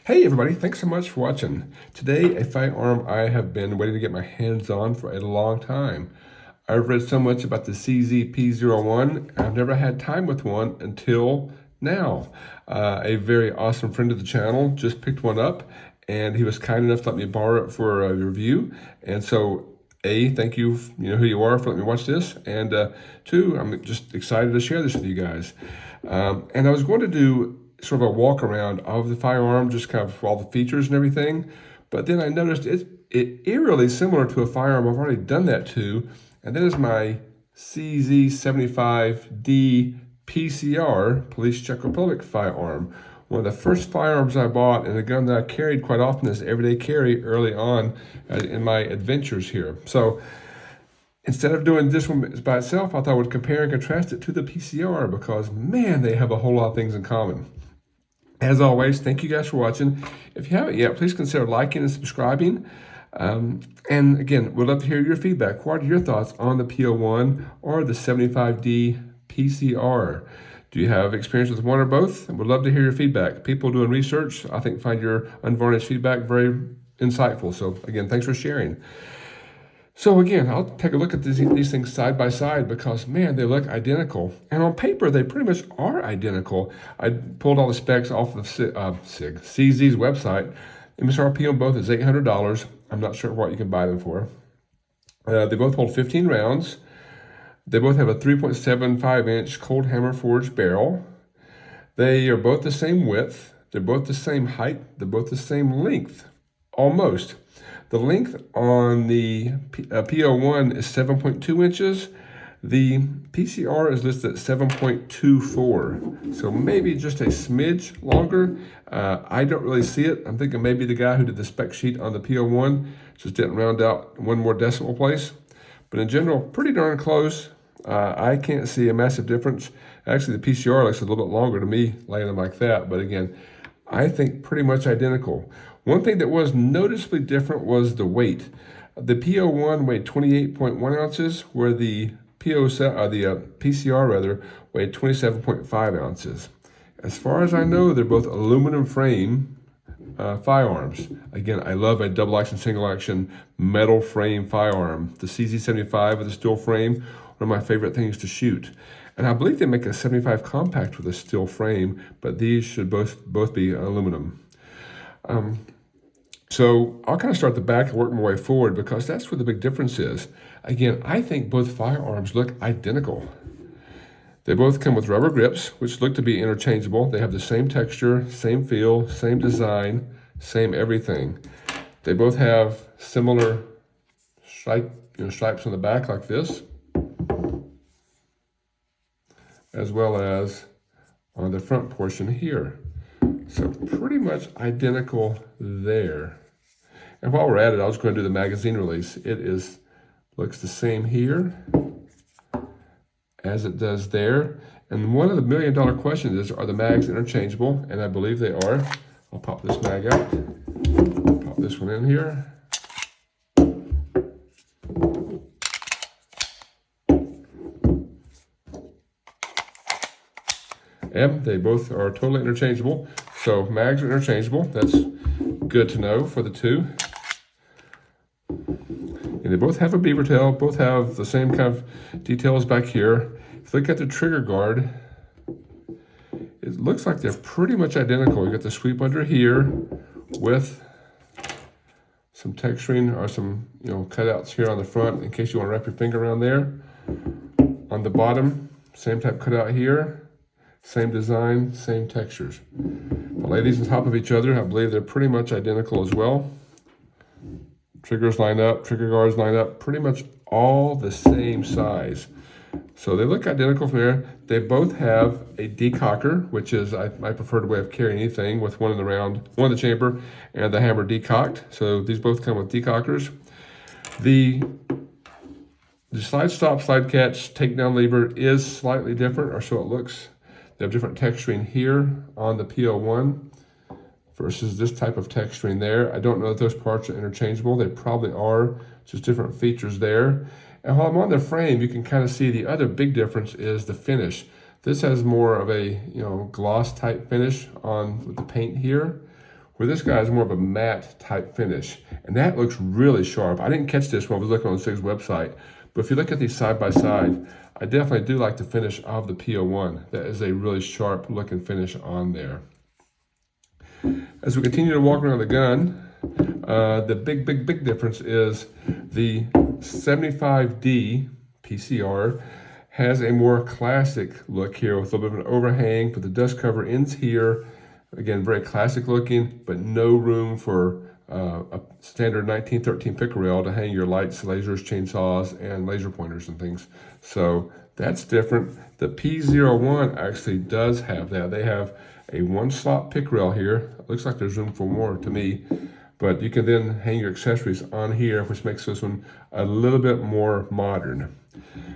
Hey everybody, thanks so much for watching. Today, a firearm I have been waiting to get my hands on for a long time. I've read so much about the CZ P01, I've never had time with one until now. A very awesome friend of the channel just picked one up, and he was kind enough to let me borrow it for a review. And so, thank you, you know who you are, for letting me watch this, and two, I'm just excited to share this with you guys. And I was going to do sort of a walk around of the firearm, just kind of all the features and everything. But then I noticed it eerily similar to a firearm I've already done that to, and that is my CZ75D PCR Police Czech Republic firearm. One of the first firearms I bought, and a gun that I carried quite often as everyday carry early on in my adventures here. So instead of doing this one by itself, I thought I would compare and contrast it to the PCR because, man, they have a whole lot of things in common. As always, thank you guys for watching. If you haven't yet, please consider liking and subscribing. And again, we'd love to hear your feedback. What are your thoughts on the P01 or the 75D PCR? Do you have experience with one or both? We'd love to hear your feedback. People doing research, I think, find your unvarnished feedback very insightful. So again, thanks for sharing. So again, I'll take a look at these things side by side because, man, they look identical. And on paper, they pretty much are identical. I pulled all the specs off of CZ's website. MSRP on both is $800. I'm not sure what you can buy them for. They both hold 15 rounds. They both have a 3.75-inch cold hammer forged barrel. They are both the same width. They're both the same height. They're both the same length, almost. The length on the P01 is 7.2 inches. The PCR is listed at 7.24, so maybe just a smidge longer. I don't really see it. I'm thinking maybe the guy who did the spec sheet on the P01 just didn't round out one more decimal place. But in general, pretty darn close. I can't see a massive difference. Actually, the PCR looks a little bit longer to me laying them like that, but again, I think pretty much identical. One thing that was noticeably different was the weight. The P01 weighed 28.1 ounces, where the PCR weighed 27.5 ounces. As far as I know, they're both aluminum frame firearms. Again, I love a double action, single action metal frame firearm. The CZ75 with a steel frame, one of my favorite things to shoot. And I believe they make a 75 compact with a steel frame, but these should both be aluminum. So I'll kind of start the back and work my way forward because that's where the big difference is. Again, I think both firearms look identical. They both come with rubber grips, which look to be interchangeable. They have the same texture, same feel, same design, same everything. They both have similar stripes on the back like this, as well as on the front portion here. So pretty much identical there. And while we're at it, I was going to do the magazine release. Looks the same here as it does there. And one of the million-dollar questions is, are the mags interchangeable? And I believe they are. I'll pop this mag out. Pop this one in here. And they both are totally interchangeable. So mags are interchangeable. That's good to know for the two. And they both have a beaver tail, both have the same kind of details back here. If you look at the trigger guard, it looks like they're pretty much identical. You got the sweep under here with some texturing or some cutouts here on the front in case you want to wrap your finger around there. On the bottom, same type cutout here, same design, same textures. I'll lay these on top of each other. I believe they're pretty much identical as well. Triggers line up, trigger guards line up, pretty much all the same size. So they look identical from there. They both have a decocker, which is my preferred way of carrying anything, with one in the round, one in the chamber, and the hammer decocked. So these both come with decockers. The slide stop, slide catch, takedown lever is slightly different, or so it looks. They have different texturing here on the P01 versus this type of texturing there. I don't know that those parts are interchangeable. They probably are, just different features there. And while I'm on the frame, you can kind of see the other big difference is the finish. This has more of a gloss type finish on with the paint here, where this guy is more of a matte type finish. And that looks really sharp. I didn't catch this when I was looking on SIG's website, but if you look at these side by side, I definitely do like the finish of the P01. That is a really sharp looking finish on there. As we continue to walk around the gun, the big difference is the 75D PCR has a more classic look here with a little bit of an overhang, but the dust cover ends here. Again, very classic looking, but no room for a standard 1913 pick rail to hang your lights, lasers, chainsaws, and laser pointers and things. So that's different. The P01 actually does have that. They have a one slot pick rail here. It looks like there's room for more to me, but you can then hang your accessories on here, which makes this one a little bit more modern.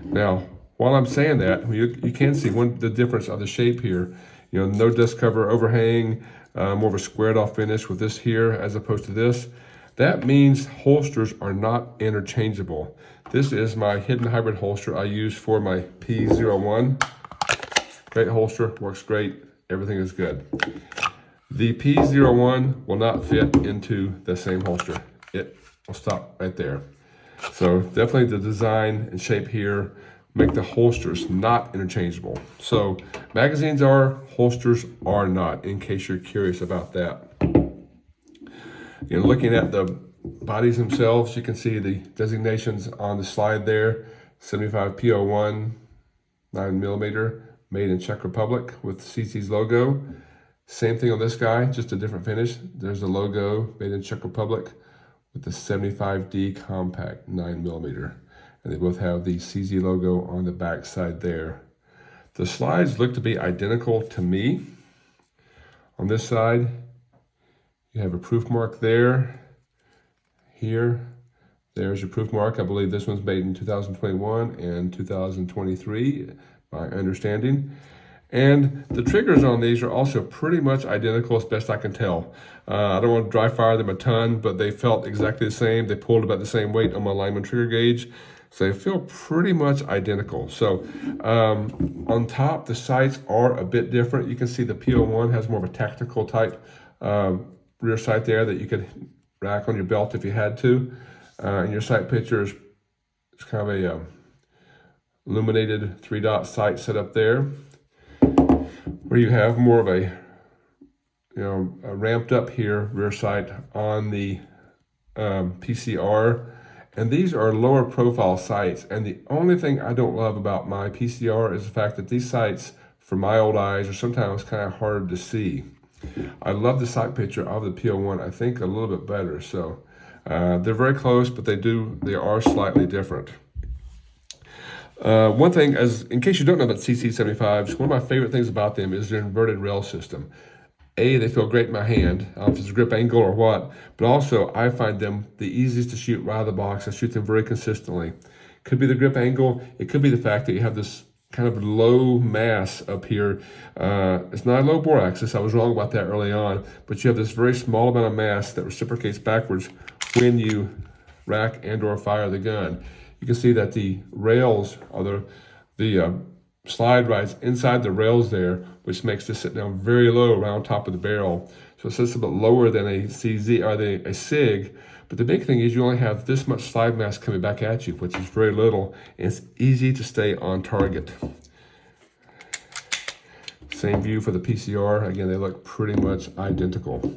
Now, while I'm saying that, you can see the difference of the shape here. You know, no dust cover overhang, more of a squared off finish with this here as opposed to this. That means holsters are not interchangeable. This is my hidden hybrid holster I use for my P01. Great holster, works great, everything is good. The P01 will not fit into the same holster. It will stop right there. So definitely the design and shape here make the holsters not interchangeable. So magazines are, holsters are not, in case you're curious about that. You know, looking at the bodies themselves, you can see the designations on the slide there. 75 P01, 9mm, made in Czech Republic with CZ's logo. Same thing on this guy, just a different finish. There's the logo, made in Czech Republic with the 75D compact 9mm. And they both have the CZ logo on the back side there. The slides look to be identical to me. On this side, you have a proof mark there. Here, there's your proof mark. I believe this one's made in 2021 and 2023, my understanding. And the triggers on these are also pretty much identical as best I can tell. I don't want to dry fire them a ton, but they felt exactly the same. They pulled about the same weight on my Lyman trigger gauge. So they feel pretty much identical. So on top, the sights are a bit different. You can see the P01 has more of a tactical type rear sight there that you could rack on your belt if you had to. And your sight picture is kind of a illuminated 3-dot sight set up there, where you have more of a ramped up here rear sight on the PCR. And these are lower profile sights. And the only thing I don't love about my PCR is the fact that these sights, for my old eyes, are sometimes kind of hard to see. I love the sight picture of the P01, I think a little bit better. So they're very close, but they are slightly different. One thing, in case you don't know about CC75s, one of my favorite things about them is their inverted rail system. They feel great in my hand, if it's a grip angle or what, but also I find them the easiest to shoot right out of the box. I shoot them very consistently. Could be the grip angle, it could be the fact that you have this kind of low mass up here. It's not a low bore axis, I was wrong about that early on, but you have this very small amount of mass that reciprocates backwards when you rack and or fire the gun. You can see that the rails are the slide rides inside the rails there, which makes this sit down very low around top of the barrel. So it sits a bit lower than a CZ or a SIG. But the big thing is you only have this much slide mass coming back at you, which is very little, and it's easy to stay on target. Same view for the PCR. Again, they look pretty much identical.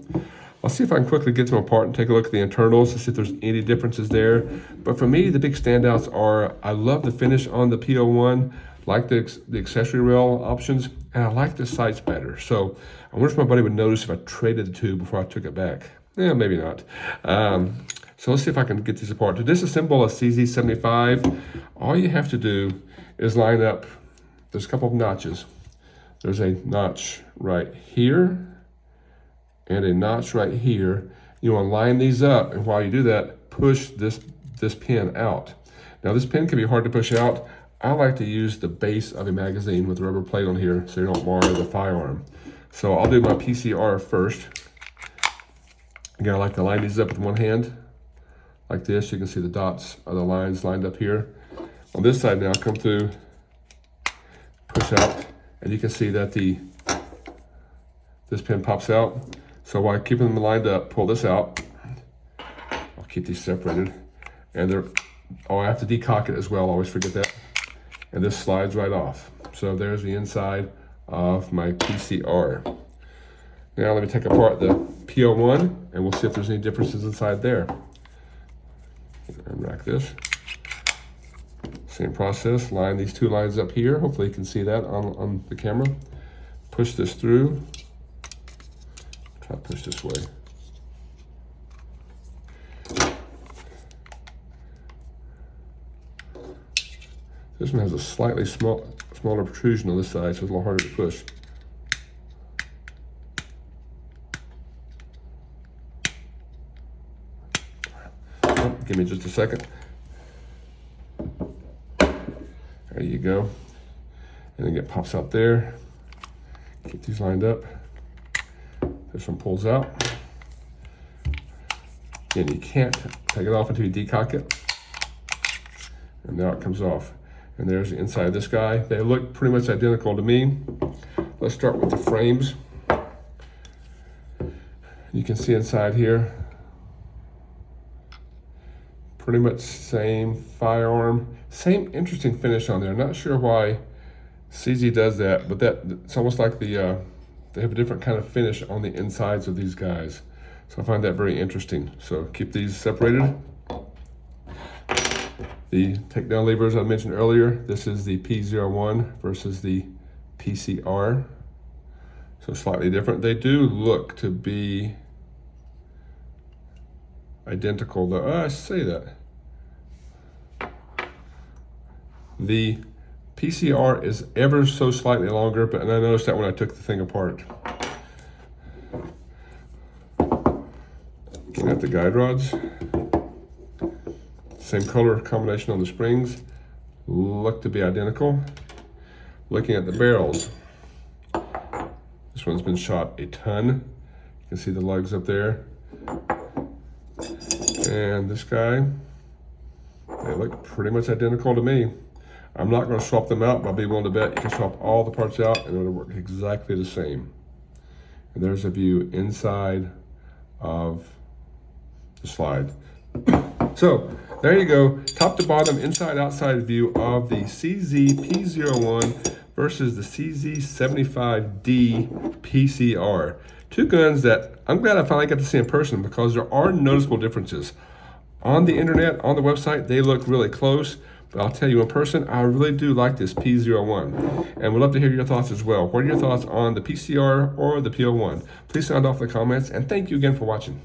I'll see if I can quickly get them apart and take a look at the internals to see if there's any differences there. But for me, the big standouts are, I love the finish on the P01, like the accessory rail options, and I like the sights better. So I wonder if my buddy would notice if I traded the two before I took it back. Yeah, maybe not. So let's see if I can get these apart. To disassemble a CZ75, all you have to do is line up, there's a couple of notches. There's a notch right here and a notch right here. You want to line these up, and while you do that, push this pin out. Now this pin can be hard to push out. I like to use the base of a magazine with a rubber plate on here so you don't mar the firearm. So I'll do my PCR first. Again, I like to line these up with one hand, like this. You can see the dots of the lines lined up here. On this side now, come through, push out, and you can see that this pin pops out. So while keeping them lined up, pull this out. I'll keep these separated. And I have to decock it as well, always forget that. And this slides right off. So there's the inside of my PCR. Now let me take apart the P01 and we'll see if there's any differences inside there. Unrack this. Same process, line these two lines up here. Hopefully you can see that on the camera. Push this through. Try to push this way. This one has a slightly smaller protrusion on this side, so it's a little harder to push. Oh, give me just a second. There you go. And then it pops out there. Keep these lined up. This one pulls out. And you can't take it off until you decock it. And now it comes off. And there's the inside of this guy. They look pretty much identical to me. Let's start with the frames. You can see inside here, pretty much same firearm, same interesting finish on there. Not sure why CZ does that, but it's almost like they have a different kind of finish on the insides of these guys. So I find that very interesting. So keep these separated. The takedown levers I mentioned earlier, this is the P01 versus the PCR. So slightly different. They do look to be identical though. I say that. The PCR is ever so slightly longer, but and I noticed that when I took the thing apart. Looking at the guide rods. Same color combination on the springs, look to be identical. Looking at the barrels, this one's been shot a ton. You can see the lugs up there. And this guy, they look pretty much identical to me. I'm not going to swap them out, but I'll be willing to bet you can swap all the parts out and it'll work exactly the same. And there's a view inside of the slide. So there you go, top to bottom, inside outside view of the CZ P01 versus the CZ 75D PCR. Two guns that I'm glad I finally got to see in person because there are noticeable differences. On the internet, on the website, they look really close, but I'll tell you in person, I really do like this P01. And we'd love to hear your thoughts as well. What are your thoughts on the PCR or the P01? Please sound off in the comments, and thank you again for watching.